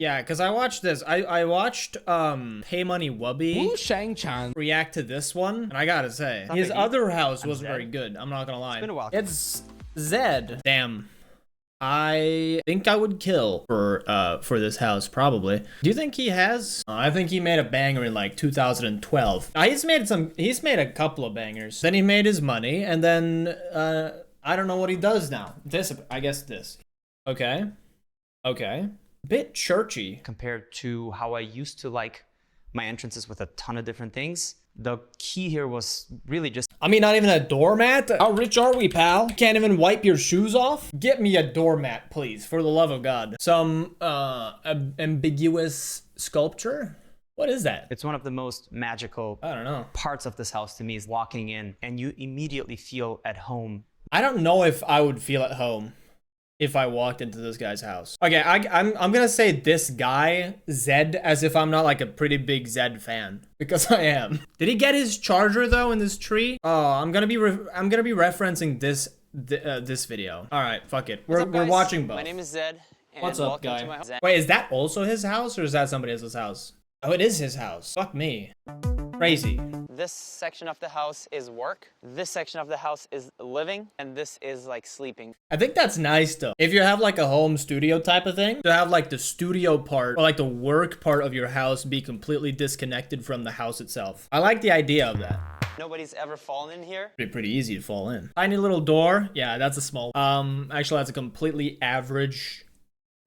Yeah, because I watched this. I watched Pay Money Wubby Shang-Chan react to this one, and I gotta say, his other house wasn't very good. I'm not gonna lie. It's been a while. It's Zedd. Damn. I think I would kill for this house, probably. Do you think he has? I think he made a banger in like 2012. He's made a couple of bangers. Then he made his money, and then I don't know what he does now. I guess this. Okay. Bit churchy. Compared to how I used to like my entrances with a ton of different things. The key here was really just... I mean, not even a doormat? How rich are we, pal? You can't even wipe your shoes off? Get me a doormat, please, for the love of God. Some ambiguous sculpture? What is that? It's one of the most magical, I don't know, parts of this house to me is walking in and you immediately feel at home. I don't know if I would feel at home if I walked into this guy's house. Okay, I'm gonna say this guy, Zedd, as if I'm not like a pretty big Zedd fan, because I am. Did he get his charger though in this tree? Oh, I'm gonna be referencing this video. All right, fuck it. We're watching both. My name is Zedd. And what's up, welcome guy? to my house. Wait, is that also his house, or is that somebody else's house? Oh, it is his house. Fuck me. Crazy. This section of the house is work. This section of the house is living, and this is like sleeping. I think that's nice though. If you have like a home studio type of thing, to have like the studio part or like the work part of your house be completely disconnected from the house itself. I like the idea of that. Nobody's ever fallen in here. It'd be pretty easy to fall in. Tiny little door. Yeah, that's a small. Actually, that's a completely average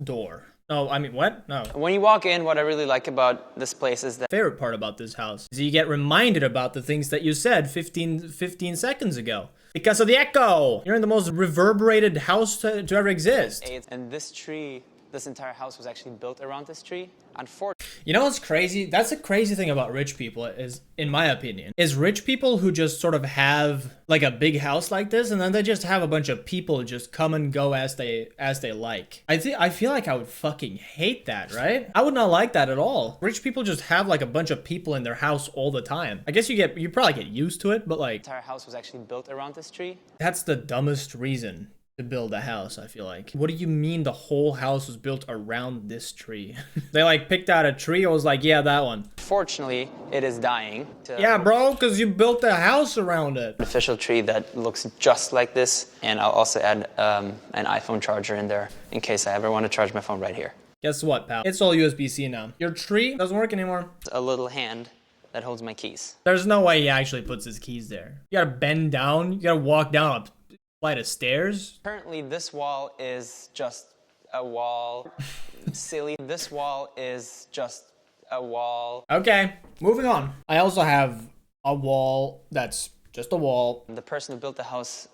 door. Oh, I mean, what? No. When you walk in, what I really like about this place is that Favorite part about this house is you get reminded about the things that you said 15 seconds ago. Because of the echo! You're in the most reverberated house to ever exist. and this tree, this entire house was actually built around this tree. Unfortunately, You know what's crazy? That's a crazy thing about rich people, is, in my opinion, is rich people who just sort of have like a big house like this, and then they just have a bunch of people just come and go as they like. I feel like I would fucking hate that, right? I would not like that at all. Rich people just have like a bunch of people in their house all the time. I guess you probably get used to it, but like, the entire house was actually built around this tree. that's the dumbest reason to build a house, I feel like. What do you mean the whole house was built around this tree? They like picked out a tree. I was like, yeah, that one. Fortunately, it is dying. Yeah, bro, because you built a house around it. Artificial tree that looks just like this, and I'll also add an iPhone charger in there in case I ever want to charge my phone right here. Guess what, pal? It's all USB-C now. Your tree doesn't work anymore. A little hand that holds my keys. There's no way he actually puts his keys there. You gotta bend down. You gotta walk down a flight of stairs. Currently, this wall is just a wall. Silly. This wall is just a wall. Okay, moving on. I also have a wall that's just a wall. The person who built the house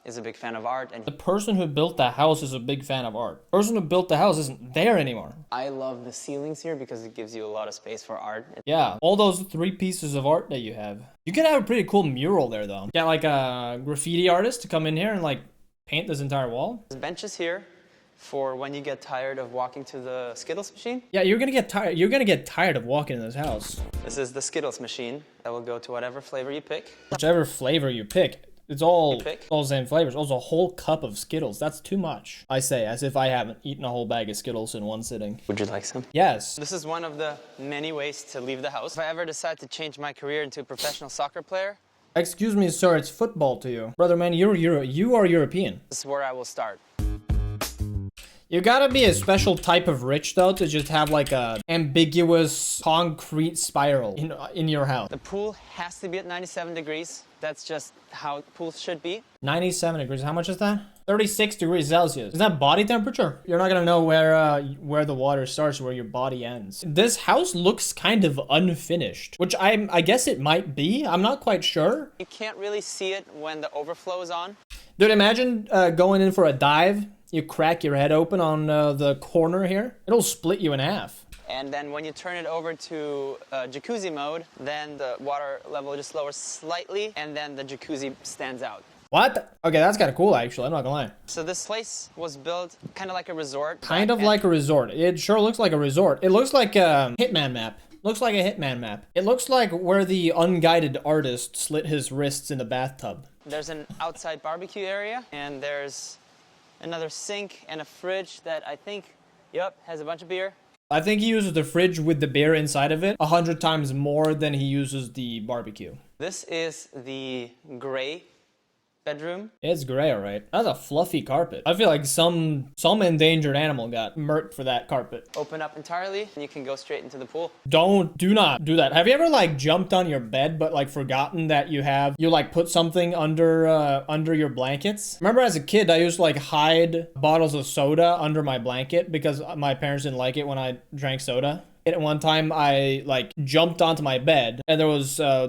is a big fan of art, and The person who built the house is a big fan of art. The person who built the house isn't there anymore. I love the ceilings here because it gives you a lot of space for art. Yeah, all those 3 pieces of art that you have. You could have a pretty cool mural there, though. Get like a graffiti artist to come in here and like paint this entire wall. There's benches here for when you get tired of walking to the Skittles machine. Yeah, you're gonna get tired. You're gonna get tired of walking in this house. This is the Skittles machine that will go to whatever flavor you pick. Whichever flavor you pick, it's all pick. all the same flavors. Also, a whole cup of Skittles. That's too much. I say, as if I haven't eaten a whole bag of Skittles in one sitting. Would you like some? Yes. This is one of the many ways to leave the house. If I ever decide to change my career into a professional soccer player, Excuse me, sir. It's football to you, brother. Man, you are European. this is where I will start. You gotta be a special type of rich though to just have like a ambiguous concrete spiral in your house. The pool has to be at 97 degrees. That's just how pools should be. 97 degrees. How much is that? 36 degrees Celsius. Is that body temperature? You're not gonna know where the water starts, where your body ends. This house looks kind of unfinished, which I guess it might be. I'm not quite sure. You can't really see it when the overflow is on. Dude, imagine going in for a dive. You crack your head open on the corner here. It'll split you in half. And then when you turn it over to jacuzzi mode, then the water level just lowers slightly, and then the jacuzzi stands out. What? Okay, that's kind of cool, actually. I'm not gonna lie. So this place was built kind of like a resort. Kind of like a resort. It sure looks like a resort. It looks like a Hitman map. Looks like a Hitman map. It looks like where the unguided artist slit his wrists in the bathtub. There's an outside barbecue area, and there's another sink and a fridge that I think, yep, has a bunch of beer. I think he uses the fridge with the beer inside of it 100 times more than he uses the barbecue. This is the gray bedroom. It's gray, alright. That's a fluffy carpet. I feel like some endangered animal got murked for that carpet. Open up entirely, and you can go straight into the pool. Do not do that. Have you ever like jumped on your bed but like forgotten that you like put something under your blankets? Remember as a kid, I used to like hide bottles of soda under my blanket because my parents didn't like it when I drank soda. And one time I like jumped onto my bed and there was a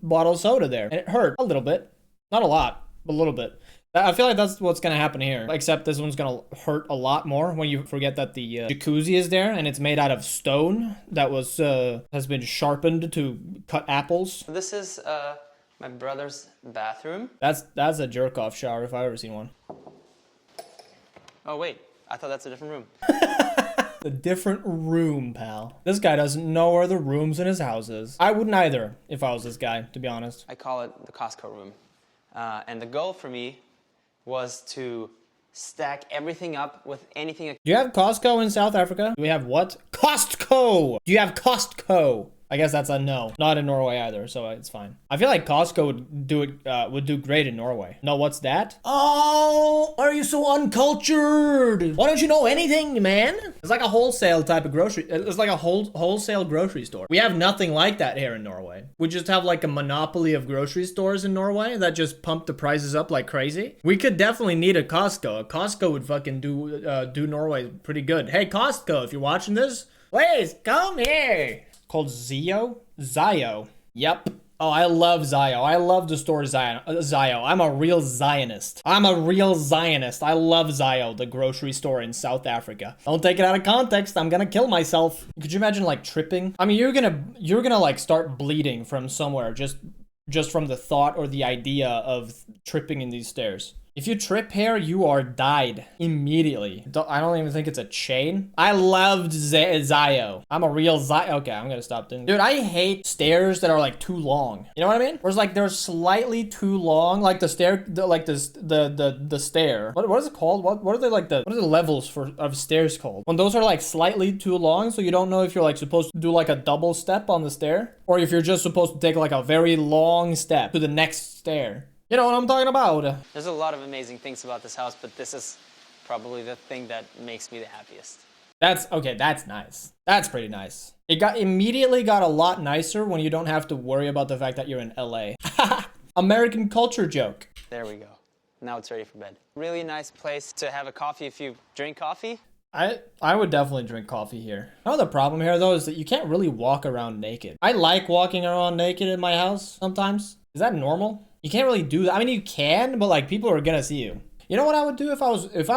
bottle of soda there and it hurt a little bit, not a lot. A little bit. I feel like that's what's gonna happen here. Except this one's gonna hurt a lot more when you forget that the jacuzzi is there and it's made out of stone that was has been sharpened to cut apples. This is my brother's bathroom. That's a jerk off shower if I've ever seen one. Oh wait, I thought that's a different room. A different room, pal. This guy doesn't know where the rooms in his house is. I wouldn't either if I was this guy, to be honest. I call it the Costco room. And the goal for me was to stack everything up with anything. Do you have Costco in South Africa? Do we have what? Costco! Do you have Costco? I guess that's a no. Not in Norway either, so it's fine. I feel like Costco would do great in Norway. No, what's that? Oh, are you so uncultured? Why don't you know anything, man? It's like a wholesale type of grocery. It's like a wholesale grocery store. We have nothing like that here in Norway. We just have like a monopoly of grocery stores in Norway that just pump the prices up like crazy. We could definitely need a Costco. A Costco would fucking do Norway pretty good. Hey, Costco, if you're watching this, please come here. Called Zio. Yep. Oh, I love Zio. I love the store Zio. I'm a real Zionist. I love Zio, the grocery store in South Africa. Don't take it out of context. I'm gonna kill myself. Could you imagine like tripping? I mean, you're gonna like start bleeding from somewhere just from the thought or the idea of tripping in these stairs. If you trip here, you are died immediately. I don't even think it's a chain. I loved Zio. I'm a real Zio. Okay, I'm gonna stop doing. Dude, I hate stairs that are like too long. You know what I mean? Whereas like they're slightly too long, like the stair, the stair. What is it called? What are the levels of stairs called? When those are like slightly too long, so you don't know if you're like supposed to do like a double step on the stair, or if you're just supposed to take like a very long step to the next stair. You know what I'm talking about? There's a lot of amazing things about this house, but this is probably the thing that makes me the happiest. That's okay. That's nice. That's pretty nice. It immediately got a lot nicer when you don't have to worry about the fact that you're in LA. American culture joke. There we go. Now it's ready for bed. Really nice place to have a coffee if you drink coffee. I would definitely drink coffee here. Another problem here though is that you can't really walk around naked. I like walking around naked in my house sometimes. Is that normal? You can't really do that. I mean, you can, but like people are gonna see you. You know what I would do if I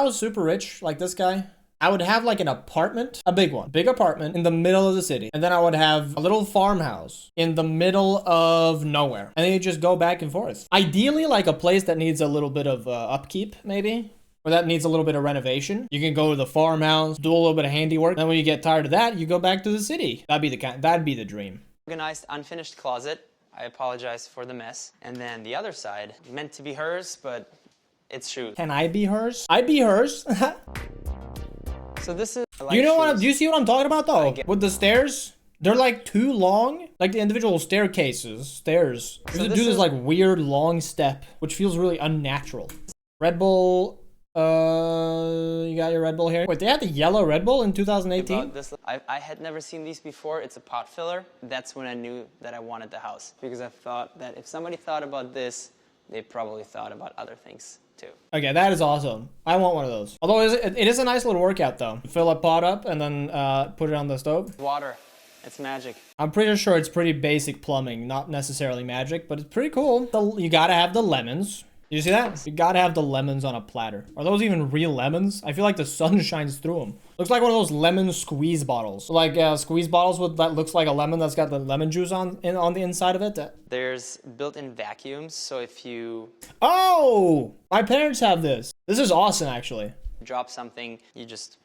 was super rich like this guy? I would have like an apartment, a big apartment in the middle of the city. And then I would have a little farmhouse in the middle of nowhere. And then you just go back and forth. Ideally like a place that needs a little bit of upkeep maybe. Or that needs a little bit of renovation. You can go to the farmhouse, do a little bit of handiwork. Then when you get tired of that, you go back to the city. That'd be the dream. Organized, unfinished closet. I apologize for the mess. And then the other side, meant to be hers, but it's shoes. Can I be hers? I'd be hers. So this is. Do you see what I'm talking about though? With the stairs, they're like too long. Like the individual stairs. You have to do this like weird long step, which feels really unnatural. Red Bull. You got your Red Bull here. Wait, they had the yellow Red Bull in 2018? I had never seen these before. It's a pot filler. That's when I knew that I wanted the house. Because I thought that if somebody thought about this, they probably thought about other things too. Okay, that is awesome. I want one of those. Although it is a nice little workout though. Fill a pot up and then put it on the stove. Water. It's magic. I'm pretty sure it's pretty basic plumbing. Not necessarily magic, but it's pretty cool. You gotta have the lemons. You see that? You gotta have the lemons on a platter. Are those even real lemons? I feel like the sun shines through them. Looks like one of those lemon squeeze bottles. Like squeeze bottles that looks like a lemon that's got the lemon juice on the inside of it. There's built-in vacuums, so if you... Oh! My parents have this. This is awesome, actually. Drop something, you just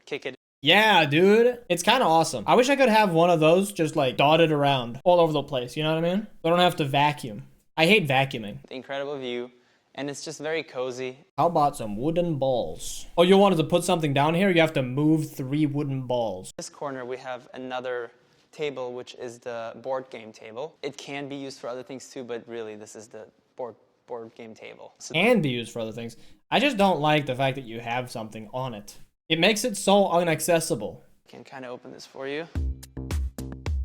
kick it. Yeah, dude. It's kind of awesome. I wish I could have one of those just like dotted around all over the place. You know what I mean? I don't have to vacuum. I hate vacuuming. The incredible view, And it's just very cozy. How about some wooden balls? Oh, you wanted to put something down here? You have to move 3 wooden balls. This corner we have another table, which is the board game table. It can be used for other things too, but really this is the board game table. So And be used for other things. I just don't like the fact that you have something on it. It makes it so inaccessible. I can kind of open this for you.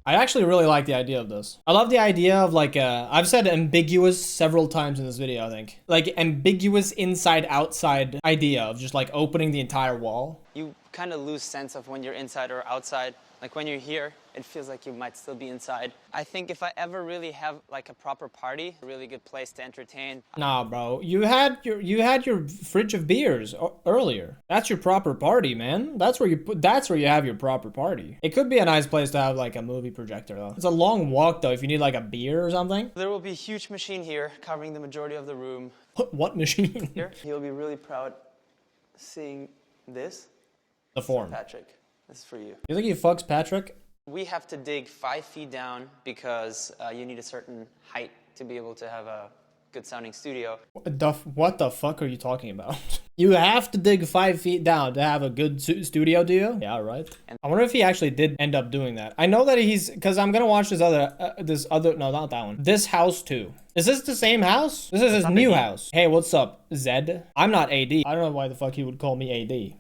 I actually really like the idea of this. I love the idea of like, I've said ambiguous several times in this video, I think. Like ambiguous inside-outside idea of just like opening the entire wall. You kind of lose sense of when you're inside or outside. Like when you're here, it feels like you might still be inside. I think if I ever really have like a proper party, a really good place to entertain. Nah, bro. You had your fridge of beers earlier. That's your proper party, man. That's where you have your proper party. It could be a nice place to have like a movie projector though. It's a long walk though if you need like a beer or something. There will be a huge machine here covering the majority of the room. What machine? Here, you'll be really proud seeing this. The form. Patrick, this is for you. You think he fucks Patrick? We have to dig 5 feet down because you need a certain height to be able to have a good sounding studio. What the fuck are you talking about? You have to dig 5 feet down to have a good studio, do you? Yeah, right. I wonder if he actually did end up doing that. I know that because I'm gonna watch this other, no, not that one. This house too. Is this the same house? This is his new house. Hey, what's up, Zedd? I'm not AD. I don't know why the fuck he would call me AD.